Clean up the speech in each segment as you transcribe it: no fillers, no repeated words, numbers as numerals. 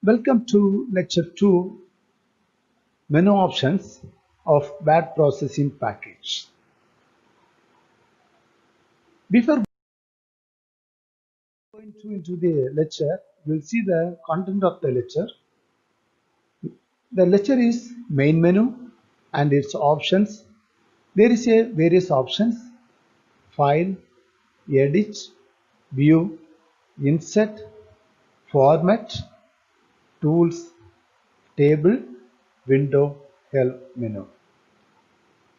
Welcome to Lecture 2 Menu Options of Word Processing Package. Before going into the lecture, we'll see the content of the lecture. The lecture is main menu and its options. There is a various options: file, edit, view, insert, format, tools, table, window, help menu.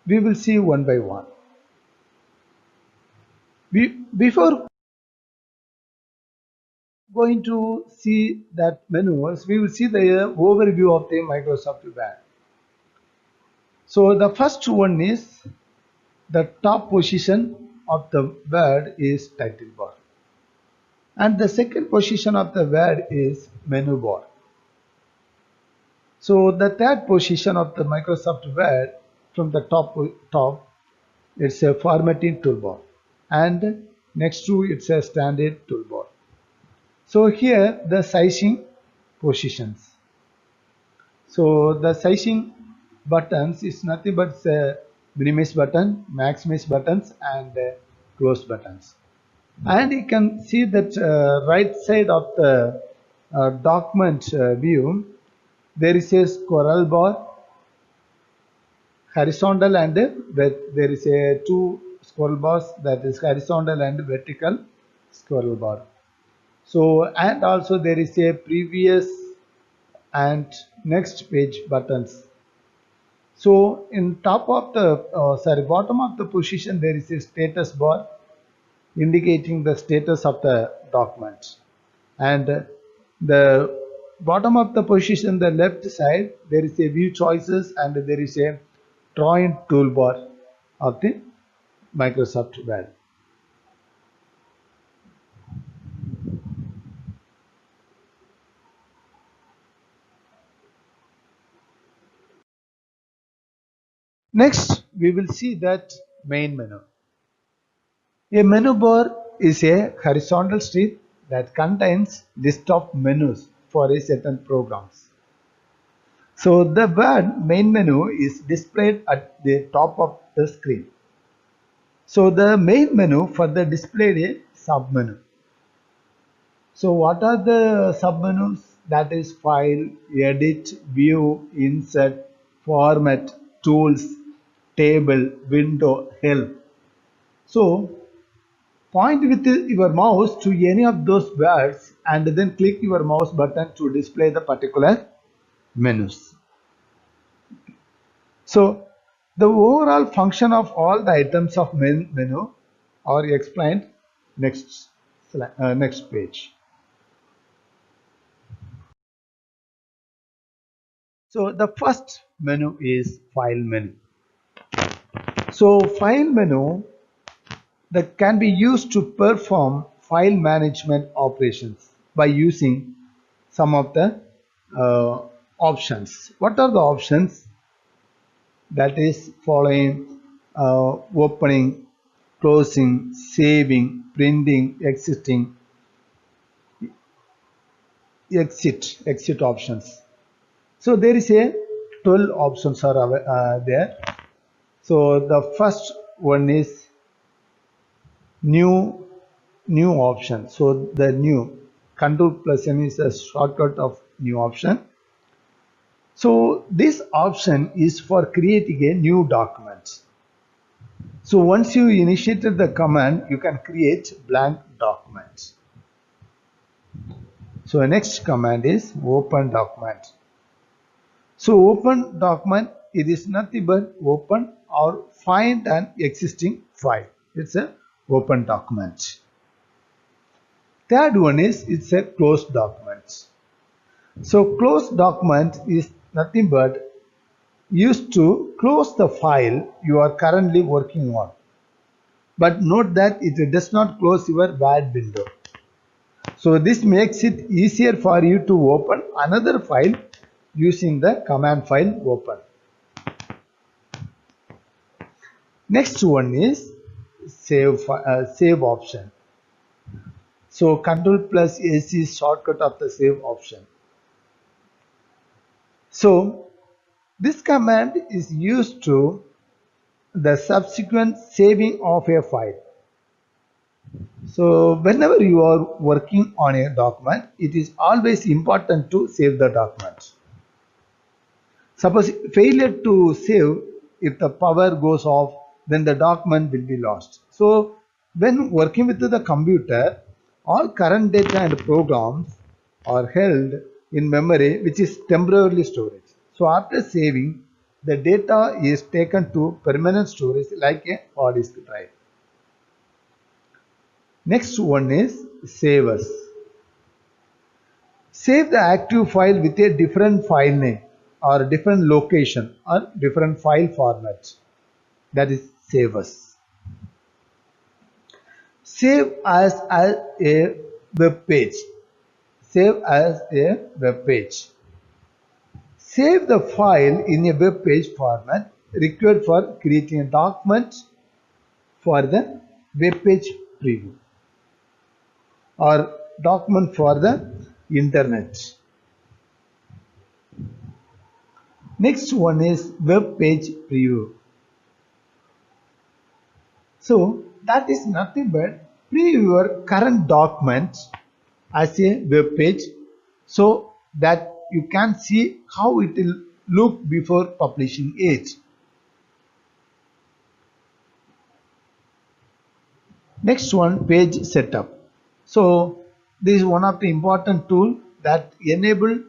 We will see one by one. Before going to see that menus, we will see the overview of the Microsoft Word. So the first one is the top position of the word is title bar, and the second position of the word is menu bar. So the third position of the Microsoft Word from the top, it's a formatting toolbar, and next to it's a standard toolbar. So here the sizing positions. So the sizing buttons is nothing but minimize button, maximize buttons, and close buttons. And you can see that right side of the document view, there is a scroll bar, horizontal and there is a two scroll bars, that is horizontal and vertical scroll bar. So and also there is a previous and next page buttons. So in top of the bottom of the position, there is a status bar indicating the status of the document, and the bottom of the position, the left side, there is a view choices and there is a drawing toolbar of the Microsoft Word. Next, we will see that main menu. A menu bar is a horizontal strip that contains list of menus for a certain programs. So the word main menu is displayed at the top of the screen. So the main menu further displayed a submenu. So what are the submenus? That is file, edit, view, insert, format, tools, table, window, help. So point with your mouse to any of those words and then click your mouse button to display the particular menus. So the overall function of all the items of menu are explained next page. So the first menu is file menu. So file menu that can be used to perform file management operations by using some of the options. What are the options? That is following: opening, closing, saving, printing, exiting, exit options. So there is a 12 options are there. So the first one is new option. So the new control plus n is a shortcut of new option. So this option is for creating a new document. So once you initiated the command, you can create blank documents. So the next command is open document. So open document, it is nothing but open or find an existing file. It's a open document. Third one is it's a closed document. So closed document is nothing but used to close the file you are currently working on. But note that it does not close your Word window. So this makes it easier for you to open another file using the command file open. Next one is save option. So Control plus S is shortcut of the save option. So this command is used to the subsequent saving of a file. So whenever you are working on a document, it is always important to save the document. Suppose failure to save, if the power goes off, then the document will be lost. So when working with the computer, all current data and programs are held in memory, which is temporarily storage. So after saving, the data is taken to permanent storage like a hard disk drive. Next one is save as. Save the active file with a different file name or different location or different file format. That is save as. Save as a web page. Save as a web page. Save the file in a web page format required for creating a document for the web page preview or document for the internet. Next one is web page preview. So that is nothing but preview your current document as a web page so that you can see how it will look before publishing it. Next one, page setup. So this is one of the important tool that enable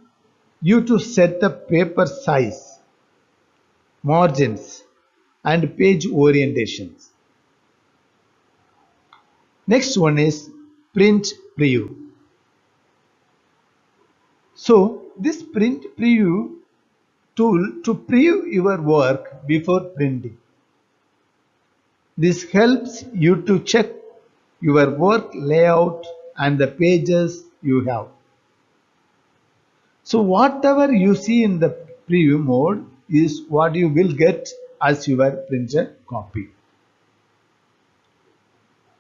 you to set the paper size, margins and page orientations. Next one is print preview. So this print preview tool to preview your work before printing. This helps you to check your work layout and the pages you have. So whatever you see in the preview mode is what you will get as your printed copy.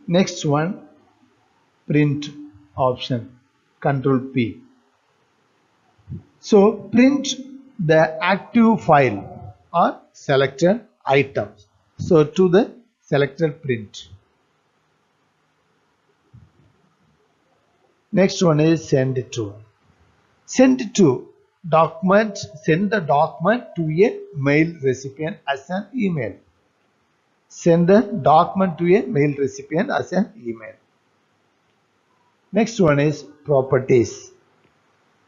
Next one, print option, Control P. So print the active file or selected items. So to the selected print. Next one is send to. Send to document, send the document to a mail recipient as an email. Send the document to a mail recipient as an email. Next one is properties.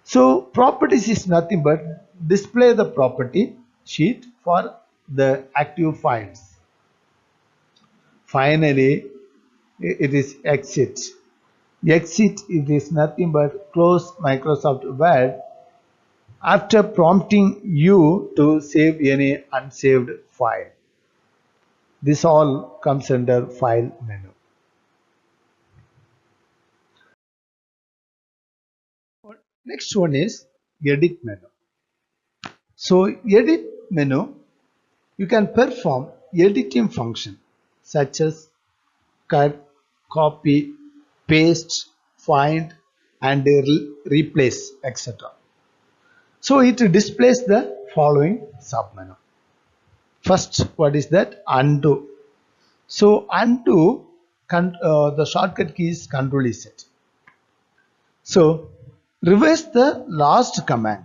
So properties is nothing but display the property sheet for the active files. Finally, it is exit. Exit, it is nothing but close Microsoft Word after prompting you to save any unsaved file. This all comes under file menu. Next one is edit menu. So edit menu, you can perform editing function such as cut, copy, paste, find and replace, etc. So it displays the following submenu. First, what is that? Undo. So undo, the shortcut key is Control Z. So reverse the last command,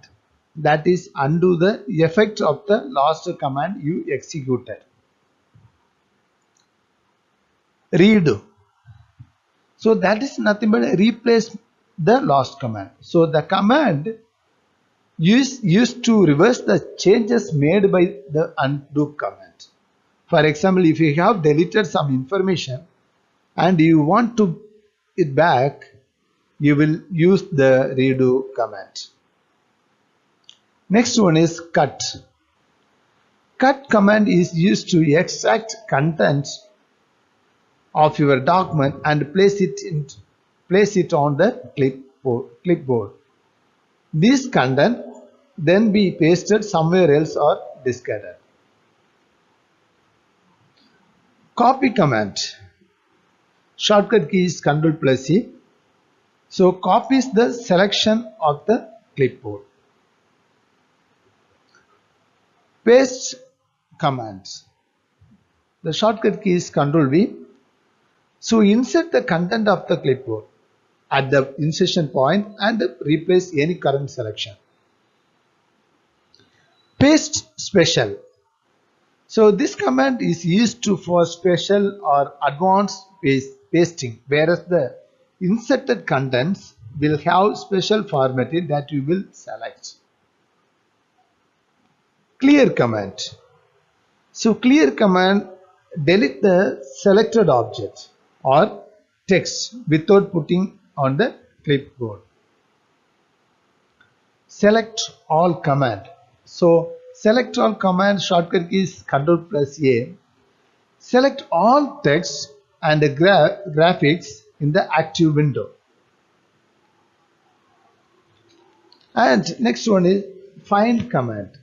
that is undo the effect of the last command you executed. Redo. So that is nothing but replace the last command. So the command used to reverse the changes made by the undo command. For example, if you have deleted some information and you want to it back, you will use the redo command. Next one is cut. Cut command is used to extract contents of your document and place it on the clipboard. This content then be pasted somewhere else or discarded. Copy command. Shortcut key is Ctrl plus C. So copies the selection of the clipboard. Paste commands. The shortcut key is Ctrl V. So insert the content of the clipboard at the insertion point and replace any current selection. Paste special. So this command is used for special or advanced pasting, whereas the inserted contents will have special formatting that you will select. Clear command. So clear command delete the selected object or text without putting on the clipboard. Select all command. So select all command shortcut key is Ctrl plus A. Select all text and graphics in the active window. And next one is find command.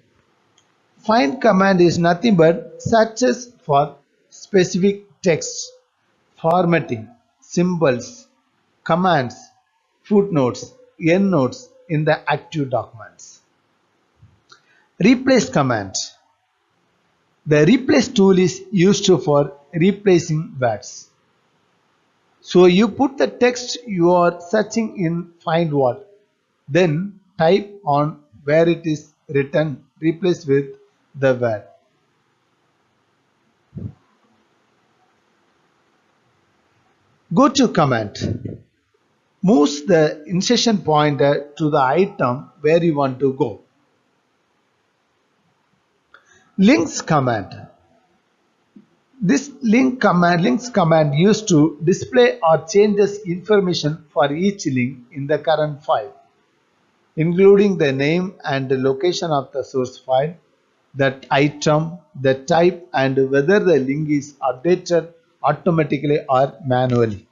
Find command is nothing but searches for specific text, formatting, symbols, commands, footnotes, endnotes in the active documents. Replace command. The replace tool is used for replacing words. So you put the text you are searching in find word, then type on where it is written, replace with the word. Go to command. Moves the insertion pointer to the item where you want to go. Links command. This links command used to display or changes information for each link in the current file, including the name and the location of the source file, that item, the type, and whether the link is updated automatically or manually.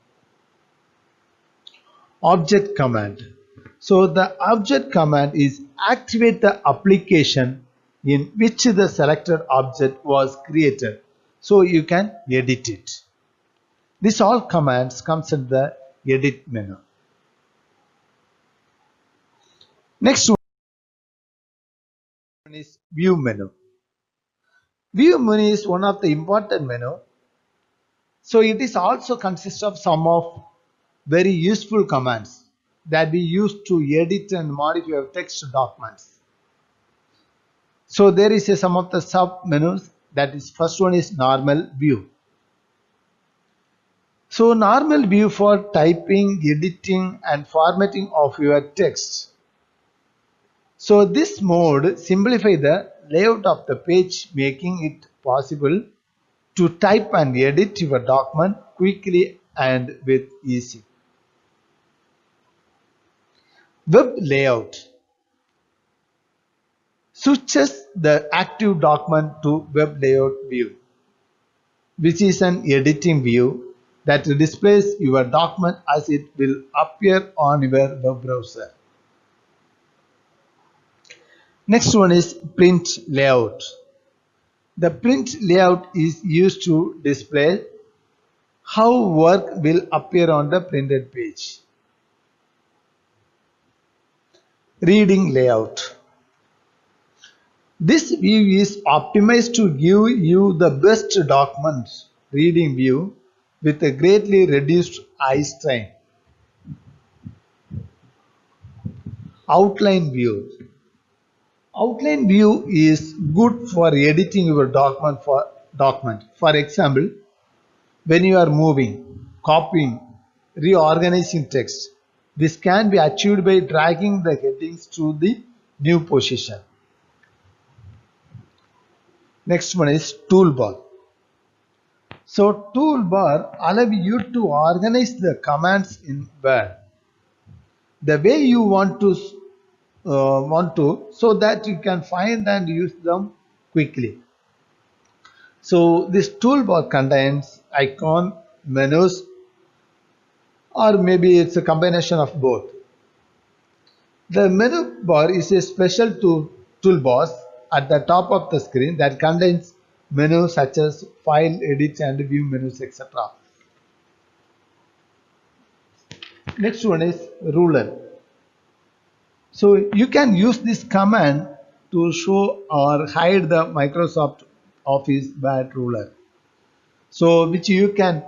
Object command. So the object command is activate the application in which the selected object was created, so you can edit it. This all commands comes in the edit menu. Next one is view menu. View menu is one of the important menu. So it is also consists of some of very useful commands that we use to edit and modify our text documents. So there is some of the sub menus. That is, first one is normal view. So normal view for typing, editing and formatting of your text. So this mode simplifies the layout of the page, making it possible to type and edit your document quickly and with ease. Web layout switches the active document to web layout view, which is an editing view that displays your document as it will appear on your web browser. Next one is print layout. The print layout is used to display how work will appear on the printed page. Reading layout. This view is optimized to give you the best document reading view with a greatly reduced eye strain. Outline view. Outline view is good for editing your document. For example, when you are moving, copying, reorganizing text, this can be achieved by dragging the headings to the new position. Next one is toolbar. So toolbar allows you to organize the commands in Word the way you want to, so that you can find and use them quickly. So this toolbar contains icon, menus, or maybe it's a combination of both. The menu bar is a special toolbar at the top of the screen that contains menus such as file, edit and view menus, etc. Next one is ruler. So you can use this command to show or hide the Microsoft Office Word ruler. So which you can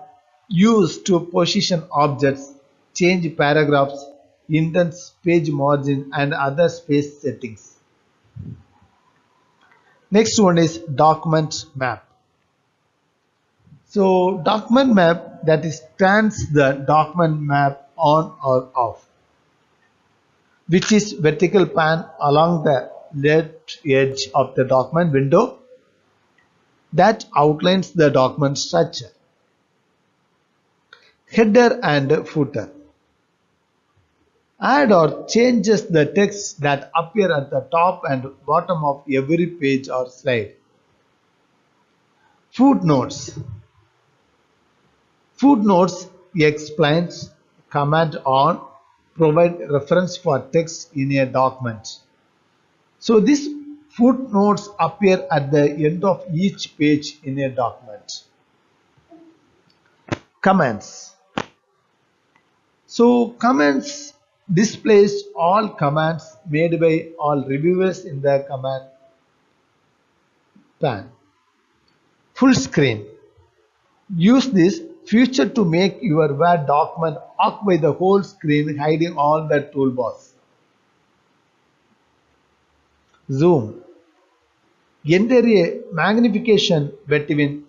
use to position objects, change paragraphs, indent page margin and other space settings. Next one is document map. So document map, that is turns the document map on or off, which is vertical pan along the left edge of the document window that outlines the document structure. Header and footer. Add or changes the text that appear at the top and bottom of every page or slide. Footnotes. Footnotes explains, comment on, provide reference for text in a document. So these footnotes appear at the end of each page in a document. Comments. So comments displays all commands made by all reviewers in the command pane. Full screen. Use this feature to make your Word document occupy the whole screen, hiding all the toolbars. Zoom. Enter a magnification between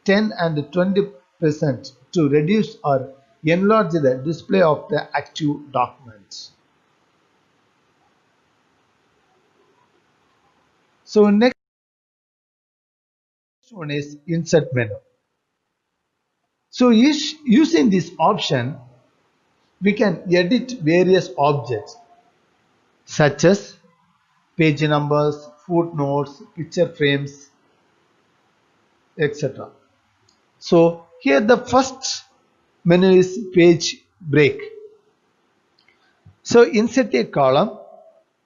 10 and 20% to reduce or enlarge the display of the active document. So next one is insert menu. So using this option, we can edit various objects such as page numbers, footnotes, picture frames, etc. So here the first menu is page break. So insert a column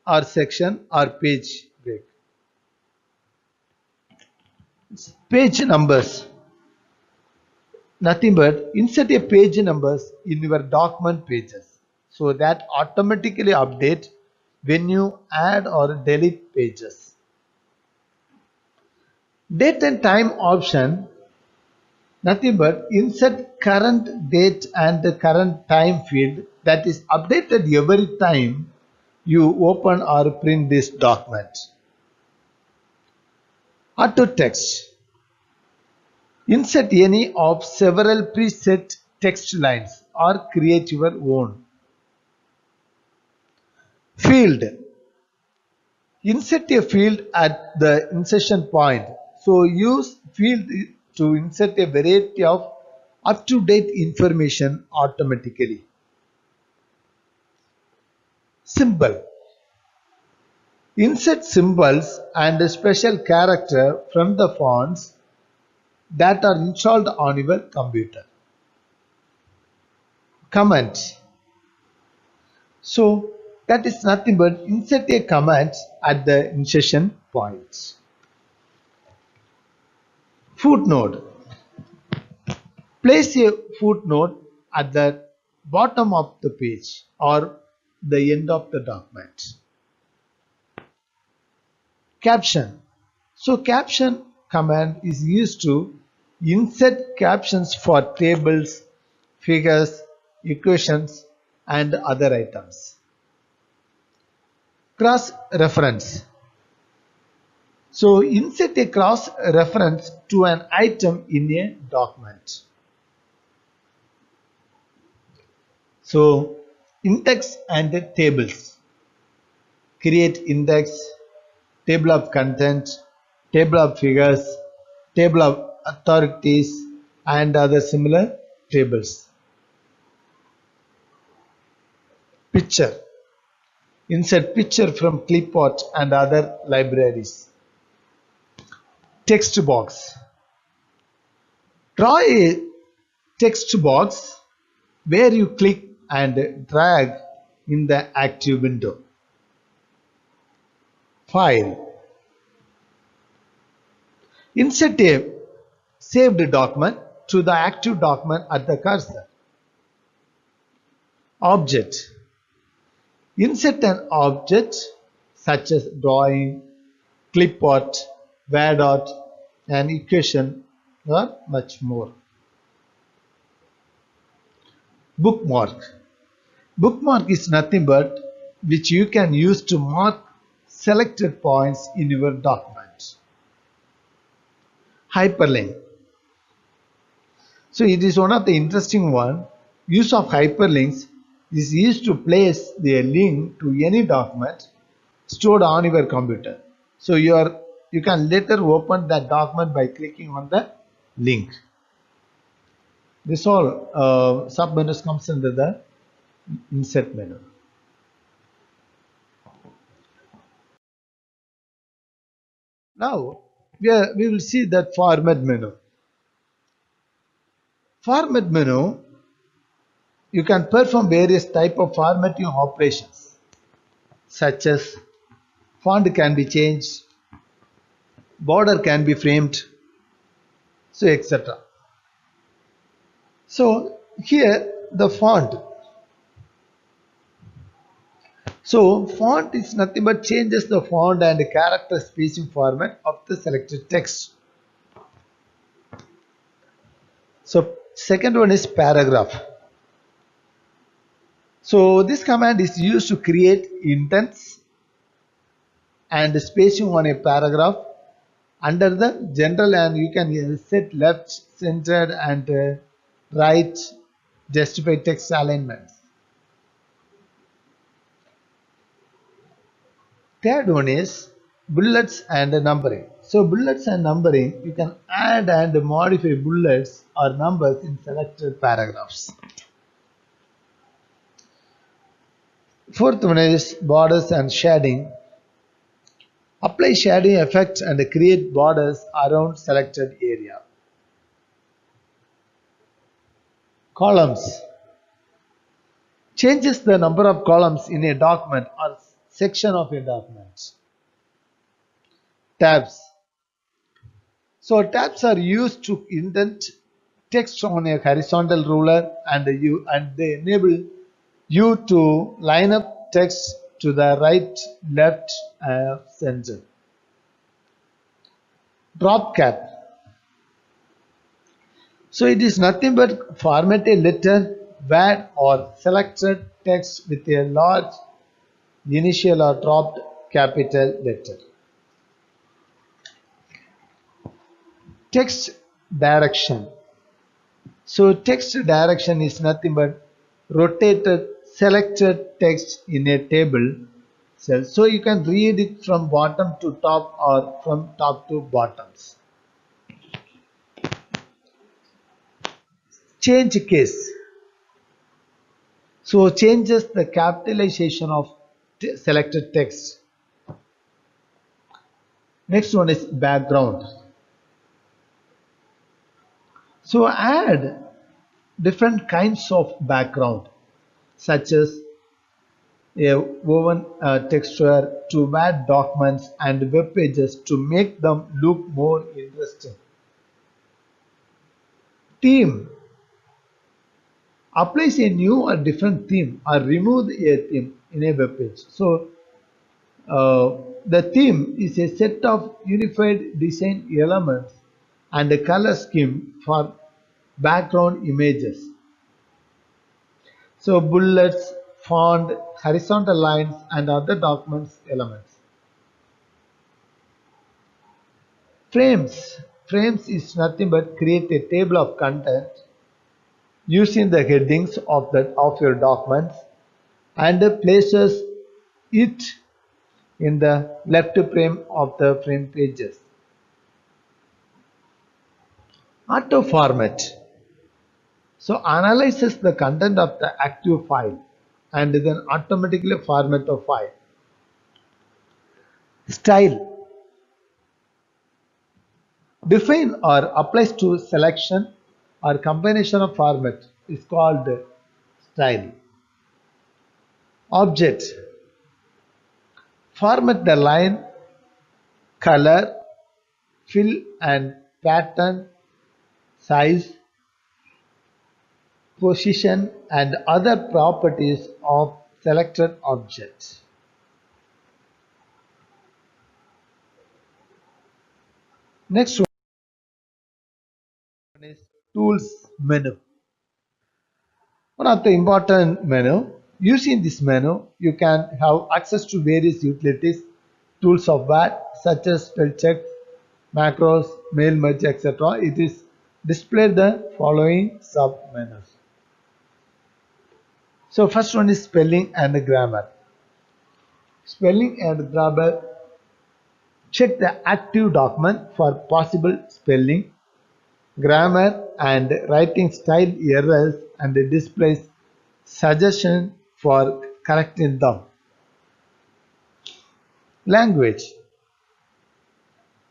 or section or page break. Page numbers. Nothing but insert a page numbers in your document pages, so that automatically update when you add or delete pages. Date and time option. Nothing but insert current date and the current time field that is updated every time you open or print this document. Auto text. Insert any of several preset text lines or create your own. Field. Insert a field at the insertion point. So use field to insert a variety of up-to-date information automatically. Symbol. Insert symbols and a special character from the fonts that are installed on your computer. Comment. So that is nothing but insert a comment at the insertion points. Footnote. Place a footnote at the bottom of the page or the end of the document. Caption. So caption command is used to insert captions for tables, figures, equations and other items. Cross reference. So insert a cross reference to an item in a document. So index and tables. Create index, table of content, table of figures, table of authorities and other similar tables. Picture. Insert picture from Clipart and other libraries. Text box. Draw a text box where you click and drag in the active window. File. Insert a saved document to the active document at the cursor. Object. Insert an object such as drawing, clipart, word art, an equation, or much more. Bookmark. Bookmark is nothing but which you can use to mark selected points in your document. Hyperlink. So it is one of the interesting one. Use of hyperlinks is used to place the link to any document stored on your computer. So you can later open that document by clicking on the link. This all sub-menus comes under the insert menu. Now we will see that format menu. Format menu, you can perform various type of formatting operations such as font can be changed, border can be framed, so etc. So here the font. So font is nothing but changes the font and character spacing format of the selected text. So second one is paragraph. So this command is used to create indents and spacing on a paragraph under the general, and you can set left, centered, and right justify text alignments. Third one is bullets and numbering. So bullets and numbering, you can add and modify bullets or numbers in selected paragraphs. Fourth one is borders and shading. Apply shading effects and create borders around selected area. Columns. Changes the number of columns in a document or section of a document. Tabs. So tabs are used to indent text on a horizontal ruler, and they enable you to line up text to the right, left, center. Drop cap. So it is nothing but format a letter, word, or selected text with a large initial or dropped capital letter. Text direction. So text direction is nothing but rotated selected text in a table cell. So you can read it from bottom to top or from top to bottoms. Change case. So changes the capitalization of selected text. Next one is background. So add different kinds of background such as a woven texture to Word documents and web pages to make them look more interesting. Theme. Applies a new or different theme or remove a theme in a web page. So the theme is a set of unified design elements and a color scheme for background images. So bullets, font, horizontal lines, and other documents elements. Frames. Frames is nothing but create a table of content using the headings of your documents and places it in the left frame of the frame pages. Auto format. So analyzes the content of the active file and then automatically format the file. Style. Define or applies to selection or combination of format is called style. Object. Format the line, color, fill and pattern, size, position, and other properties of selected objects. Next one is tools menu. One of the important menu. Using this menu, you can have access to various utilities, tools of Word such as spell check, macros, mail merge, etc. It is displayed the following sub menus. So first one is spelling and grammar. Spelling and grammar. Check the active document for possible spelling, grammar and writing style errors and displays suggestion for correcting them. Language.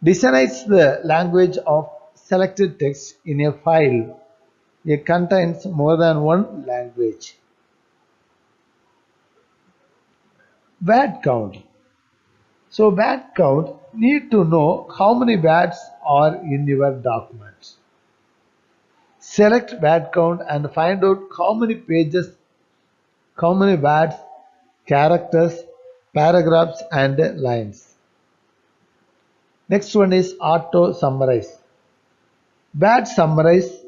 Designates the language of selected text in a file. It contains more than one language. Word count. So word count, need to know how many words are in your document. Select word count and find out how many pages, how many words, characters, paragraphs and lines. Next one is auto summarize. Word summarize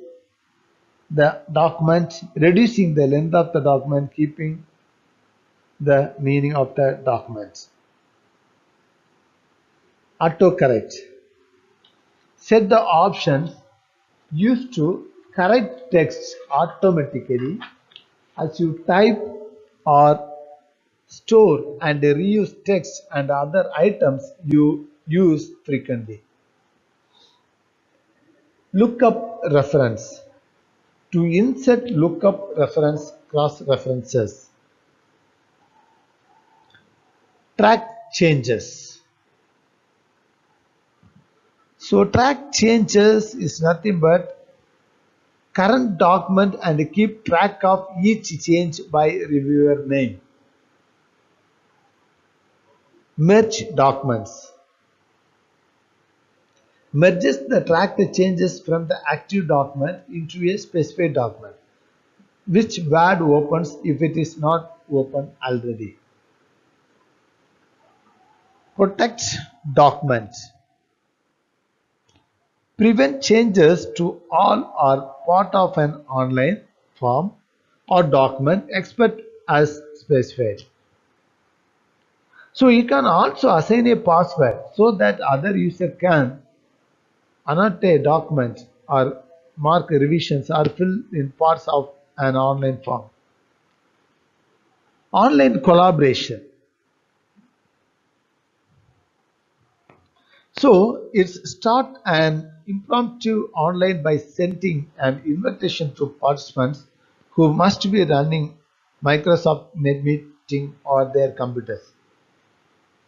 the document, reducing the length of the document, keeping the meaning of the document. Autocorrect. Set the options used to correct text automatically as you type or store and reuse text and other items you use frequently. Lookup reference. To insert lookup reference cross references. Track changes. So track changes is nothing but current document and keep track of each change by reviewer name. Merge documents. Merges the track the changes from the active document into a specified document, which Word opens if it is not open already. Protect documents. Prevent changes to all or part of an online form or document except as specified. So you can also assign a password so that other user can annotate documents or mark revisions or fill in parts of an online form. Online collaboration. So it's start an impromptu online by sending an invitation to participants who must be running Microsoft NetMeeting or their computers.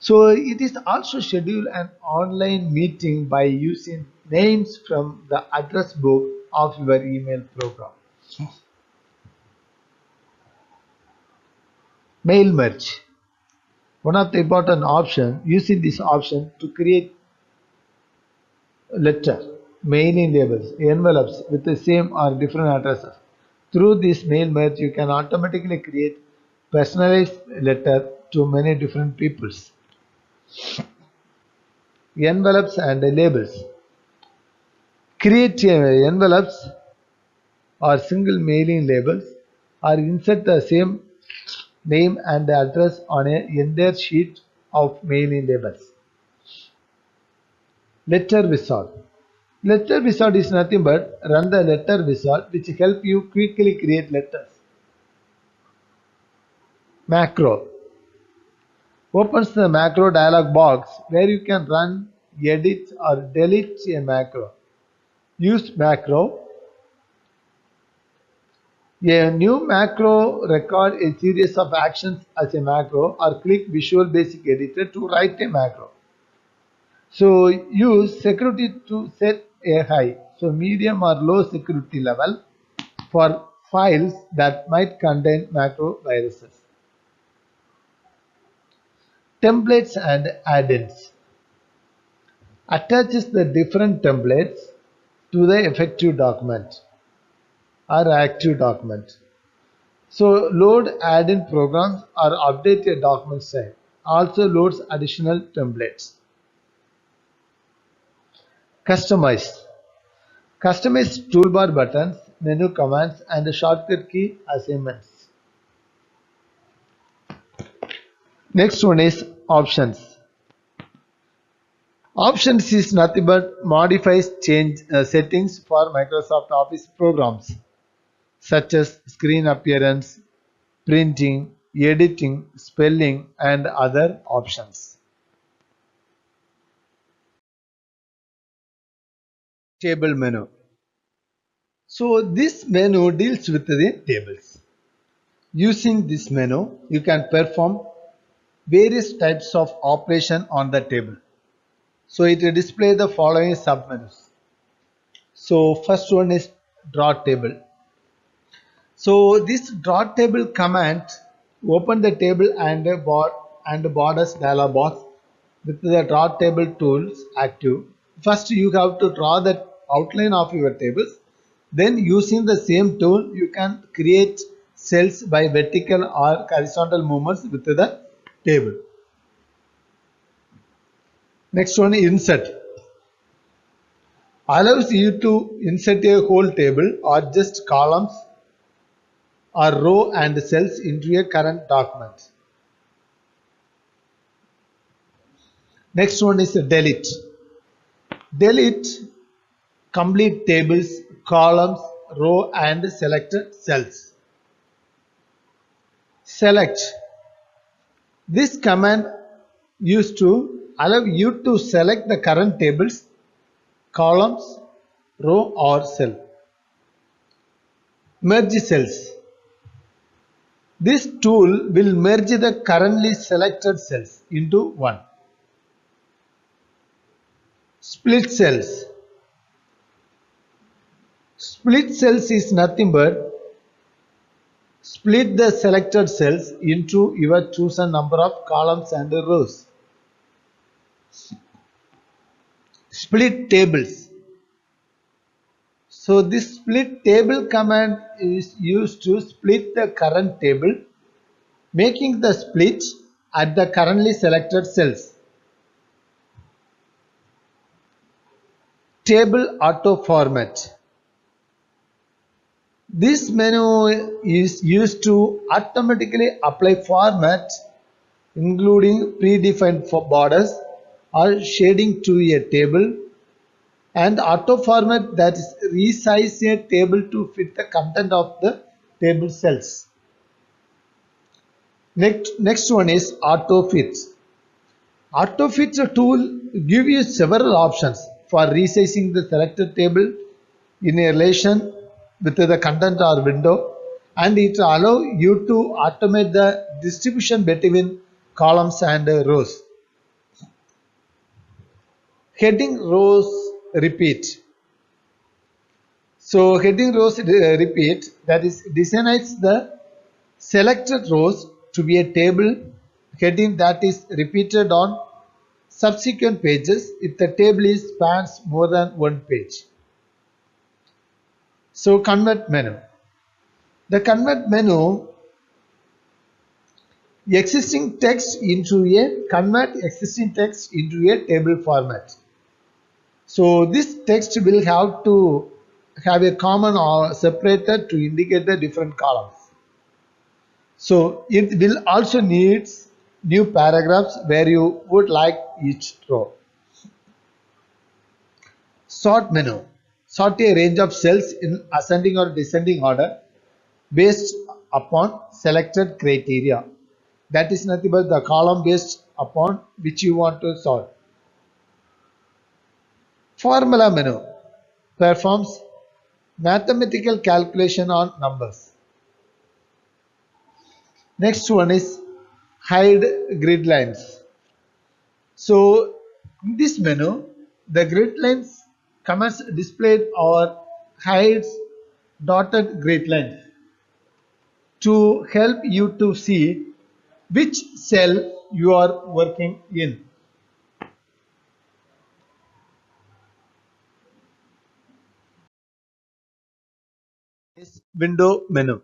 So it is also schedule an online meeting by using names from the address book of your email program. Mail merge. One of the important options, using this option to create letter, mailing labels, envelopes with the same or different addresses. Through this mail merge, you can automatically create personalized letter to many different peoples. Envelopes and labels. Create envelopes or single mailing labels or insert the same name and address on a entire sheet of mailing labels. Letter wizard. Letter wizard is nothing but run the letter wizard which help you quickly create letters. Macro. Opens the macro dialog box where you can run, edit or delete a macro. Use macro. A new macro record a series of actions as a macro or click Visual Basic Editor to write a macro. So use security to set a high, so medium or low security level for files that might contain macro viruses. Templates and add-ins. Attaches the different templates to the effective document. or active document. So load add-in programs or update a document style. Also loads additional templates. Customize. Customize toolbar buttons, menu commands and shortcut key assignments. Next one is options. Options is nothing but modifies change settings for Microsoft Office programs such as screen appearance, printing, editing, spelling and other options. Table menu. So this menu deals with the tables. Using this menu, you can perform various types of operation on the table. So it will display the following submenus. So first one is draw table. So this draw table command open the table and borders dialog box with the draw table tools active. First you have to draw the outline of your tables. Then using the same tool you can create cells by vertical or horizontal movements with the table. Next one insert. Allows you to insert a whole table or just columns or row and cells into a current document. Next one is delete. Delete complete tables, columns, row and selected cells. Select. This command used to allow you to select the current tables, columns, row or cell. Merge cells. This tool will merge the currently selected cells into one. Split cells. Split cells is nothing but split the selected cells into your chosen number of columns and rows. Split tables. So this split table command is used to split the current table, making the split at the currently selected cells. Table auto format. This menu is used to automatically apply format including predefined borders or shading to a table and auto format that is resize a table to fit the content of the table cells. Next one is auto fit. Auto fit tool give you several options for resizing the selected table in a relation with the content or window, and it allow you to automate the distribution between columns and rows. Heading rows repeat. So heading rows repeat, that is designates the selected rows to be a table heading that is repeated on subsequent pages if the table is spans more than one page. So convert menu. The convert menu existing text into a convert existing text into a table format. So this text will have to have a common or separator to indicate the different columns. So it will also needs new paragraphs where you would like each row. Sort menu. Sort a range of cells in ascending or descending order based upon selected criteria. That is nothing but the column based upon which you want to sort. Formula menu performs mathematical calculation on numbers. Next one is hide grid lines. So in this menu, the grid lines commands displayed or hides dotted grid lines to help you to see which cell you are working in. Is window menu.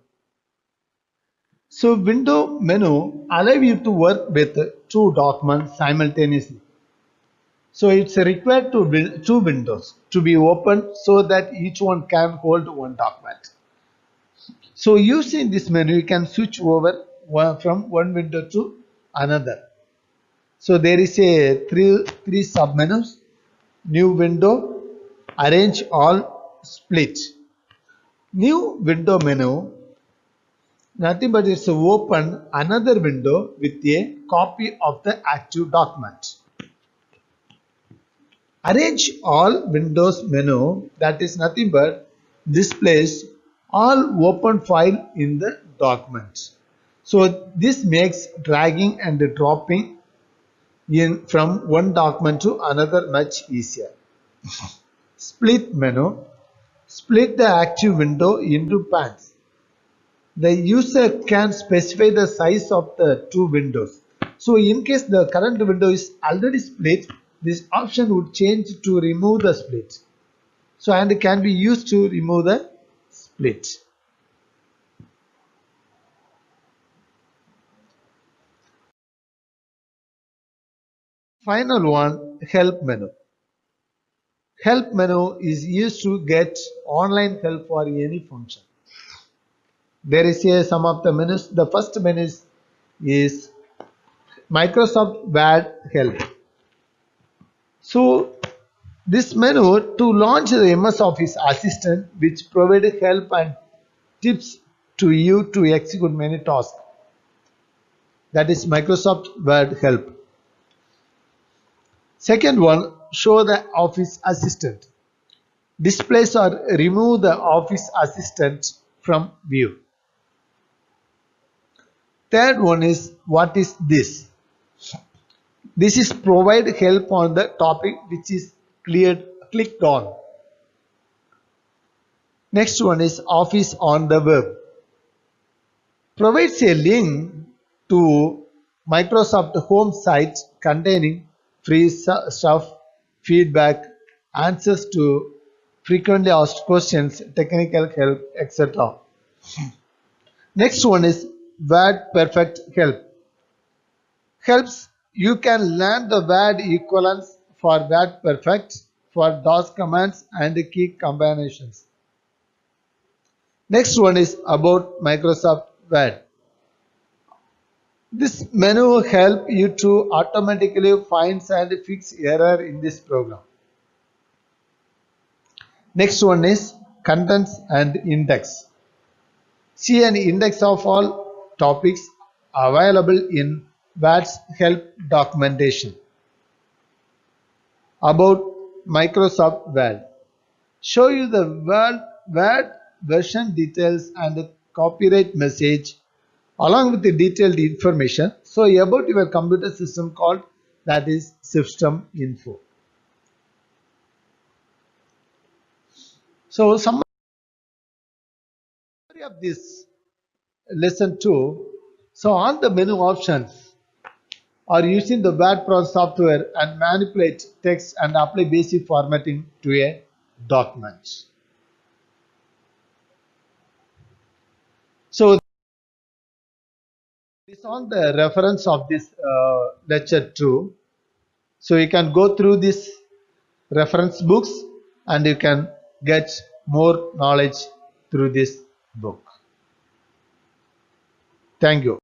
So window menu allow you to work with two documents simultaneously. So it's required to build two windows to be opened so that each one can hold one document. So using this menu, you can switch over from one window to another. So there is a three sub menus: new window, arrange all, split. New window menu, nothing but it's open another window with a copy of the active document. Arrange all windows menu, that is nothing but displays all open file in the document. So this makes dragging and dropping in from one document to another much easier. Split menu, split the active window into panes. The user can specify the size of the two windows. So in case the current window is already split, this option would change to remove the split. So and it can be used to remove the split. Final one, help menu. Help menu is used to get online help for any function. There is some of the menus. The first menu is Microsoft Word help. So this menu to launch the MS Office Assistant, which provides help and tips to you to execute many tasks. That is Microsoft Word help. Second one, show the Office Assistant. Displays or remove the Office Assistant from view. Third one is, what is this? This is provide help on the topic which is clicked on. Next one is Office on the web. Provides a link to Microsoft home site containing free stuff, feedback, answers to frequently asked questions, technical help, etc. Next one is Word Perfect Help. Helps you can learn the word equivalents for Word Perfect, for DOS commands and key combinations. Next one is about Microsoft Word. This menu help you to automatically find and fix error in this program. Next one is contents and index. See an index of all topics available in Word's help documentation. About Microsoft Word. Show you the Word version details and the copyright message along with the detailed information. So about your computer system called, that is system info. So summary of this lesson 2. So all the menu options are using the Word Pro software and manipulate text and apply basic formatting to a document. So this is on the reference of this lecture 2. So you can go through this reference books and you can get more knowledge through this book. Thank you.